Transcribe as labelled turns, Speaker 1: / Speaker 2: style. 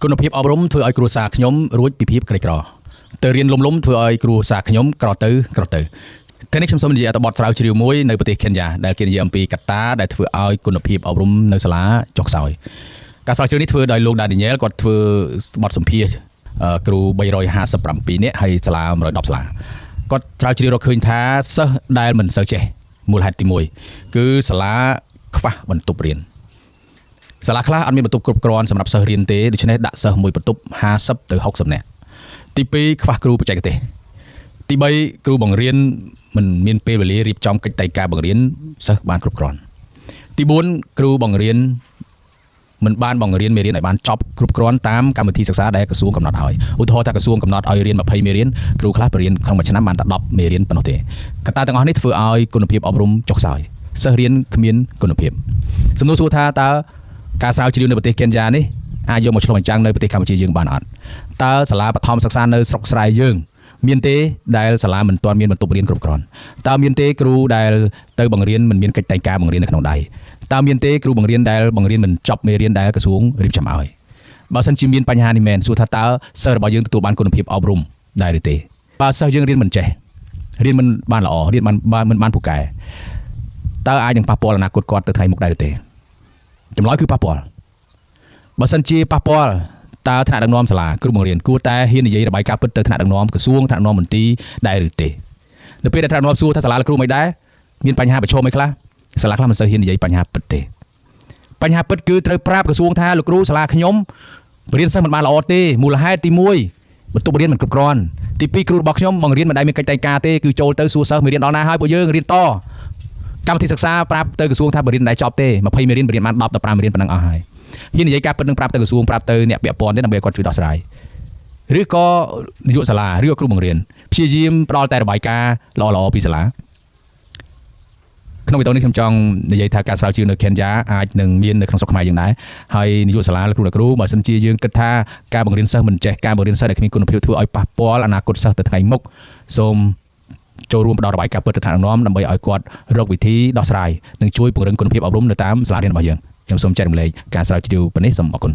Speaker 1: គុណភាពអប់រំធ្វើឲ្យគ្រួសារខ្ញុំរួចពីភាពក្រីក្រទៅរៀនលំធ្វើឲ្យគ្រួសារខ្ញុំក្រទៅតែនេះខ្ញុំសូមនិយាយអត្ថបទស្រាវជ្រាវមួយនៅប្រទេសខេនយ៉ាដែលគេនិយាយអំពីកត្តាដែលធ្វើឲ្យគុណភាពអប់រំនៅសាលាចុះខ្សោយការស្រាវជ្រាវនេះធ្វើដោយលោក Daniel គាត់ធ្វើបទសម្ភាសន៍គ្រូ357នាក់ហើយសាលា110សាលាគាត់ស្រាវជ្រាវរកឃើញថាសិស្សដែលមិនសូវចេះមូលហេតុទី1គឺសាលាខ្វះបន្ទប់រៀនសាលាខ្លះអត់មានបន្ទប់គ្រប់គ្រាន់សម្រាប់សិស្សរៀនទេដូច្នេះដាក់សិស្សមួយបន្ទប់50ទៅ60នាក់ទី2ខ្វះគ្រូបច្ចេកទេសទី3គ្រូបង្រៀនមិនមានពេលវេលារៀបចំកិច្ចតែការបង្រៀនសិស្សបានគ្រប់គ្រាន់ទី4គ្រូបង្រៀនមិនបានបង្រៀនមេរៀនឲ្យបានចប់គ្រប់គ្រាន់តាមកម្មវិធីសិក្សាដែលក្រសួងកំណត់ឲ្យឧទាហរណ៍ថាក្រសួងកំណត់ឲ្យរៀន20មេរៀនគ្រូខ្លះបរៀនក្នុងមួយឆ្នាំបានតែ10មេរៀនប៉ុណ្ណោះទេកត្តាទាំងអស់នេះធ្វើឲ្យគុណភាពអប់រំចុះខ្សោយសិស្សរៀនគ្មានគុណភាពសំណួរសួរថាតើការស្រាវជ្រាវនៅប្រទេសកេនយ៉ានេះអាចយកមកឆ្លុះបញ្ចាំងនៅប្រទេសកម្ពុជាយើងបានអត់តើសាលាបឋមសិក្សានៅស្រុកស្រែយើងមានទេដែលសាលាមិនទាន់មានបន្ទប់រៀនគ្រប់គ្រាន់តើមានទេគ្រូដែលទៅបង្រៀនមិនមានកិច្ចតែការបង្រៀននៅក្នុងដៃតើមានទេគ្រូបង្រៀនដែលបង្រៀនមិនចប់មេរៀនដែលក្រសួងរៀបចំឲ្យបើសិនជាមានបញ្ហានេះមែនសួរថាតើសិស្សរបស់យើងទទួលបានគុណភាពអប់រំដែរឬទេបើសិស្សយើងរៀនមិនចេះរៀនមិនបានល្អរៀនមិនបានពូកែតើអាចនឹងប៉ះពាល់អនាគតគាត់ទៅថ្ងៃមុខដែរឬទេចម្លើយគឺប៉ះពាល់បើសិនជាប៉ះពាល់តើថ្នាក់ដឹកនាំសាលាគ្រូបង្រៀនគួរតែហ៊ាននិយាយរបាយការណ៍ពិតទៅថ្នាក់ដឹកនាំក្រសួងថ្នាក់ដឹកនាំមន្ទីរដែរឬទេនៅពេលដែលថ្នាក់ដឹកនាំសួរថាសាលាគ្រូមិនដែរមានបញ្ហាប្រឈមអីខ្លះសាលាខ្លះមិនសូវហ៊ាននិយាយបញ្ហាពិតទេបញ្ហាពិតគឺត្រូវប្រាប់ក្រសួងថាលោកគ្រូសាលាខ្ញុំបរៀនសិស្សមិនបានល្អទេមូលហេតុទី1បន្ទប់រៀនមិនគ្រប់គ្រាន់ទី2គ្រូរបស់ខ្ញុំបង្រៀនមិនដែលមានកិច្ចតែការទេគឺចូលទៅសួរសិស្សមេរៀនដល់ណាហើយពួកយើងរៀនតកម្មវិធីសិក្សាប្រាប់ទៅក្រសួងថាបរៀនមិនដែលចប់ទេ20មេរៀនបរៀនបាន10ដល់15មេរៀនប៉ុណ្ណឹងអស់ហើយហ៊ាននិយាយការពិតនឹងប្រាប់ទៅក្រសួងប្រាប់ទៅអ្នកពាក់ព័ន្ធទេដើម្បីឲ្យគាត់ជួយដោះស្រាយឬក៏នាយកសាលាឬក៏គ្រូបង្រៀនព្យាយាមផ្ដល់តែរបាយការណ៍ល្អៗពីសាលាក្នុងវីដេអូនេះខ្ញុំចង់និយាយថាការស្រាវជ្រាវនៅខេនយ៉ាអាចនឹងមាននៅក្នុងស្រុកខ្មែរយើងដែរហើយនាយកសាលាគ្រូបើសិនជាយើងគិតថាការបង្រៀនសិស្សមិនចេះការបង្រៀនសិស្សដែលគ្មានគុណភាពធ្វើឲ្យប៉ះពាល់អនាគតសិស្សទៅថ្ងៃមុខសូមចូលរួមផ្ដល់របាយការណ៍ពិតទៅថ្នាក់ដឹកនាំដើម្បីឲ្យគាត់រកវិធីដោះស្រាយនិងជួយពង្រឹងគុណភាពអប់រំនៅតាមសាលារៀនរបស់យើងខ្ញុំសូមចែករំលែកការស្រាវជ្រាវប៉ុណ្ណេះសូមអរគុណ